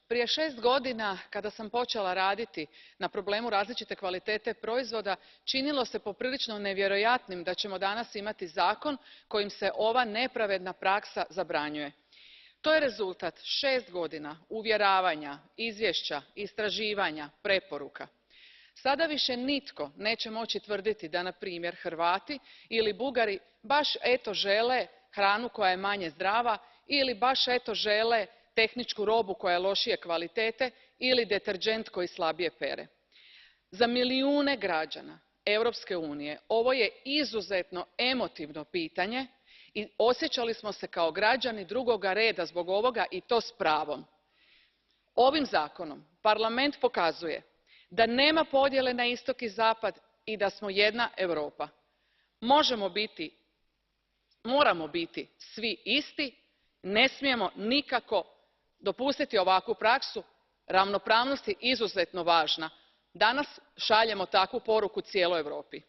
Prije 6 godina, kada sam počela raditi na problemu različite kvalitete proizvoda, činilo se poprilično nevjerojatnim da ćemo danas imati zakon kojim se ova nepravedna praksa zabranjuje. To je rezultat 6 godina uvjeravanja, izvješća, istraživanja, preporuka. Sada više nitko neće moći tvrditi da, na primjer, Hrvati ili Bugari baš eto žele hranu koja je manje zdrava ili baš eto žele tehničku robu koja je lošije kvalitete ili deterdžent koji slabije pere. Za milijune građana Europske unije ovo je izuzetno emotivno pitanje i osjećali smo se kao građani drugoga reda zbog ovoga, i to s pravom. Ovim zakonom Parlament pokazuje da nema podjele na istok i zapad i da smo jedna Europa. Moramo biti svi isti, ne smijemo nikako dopustiti ovakvu praksu. Ravnopravnost je izuzetno važna. Danas šaljemo takvu poruku cijeloj Europi.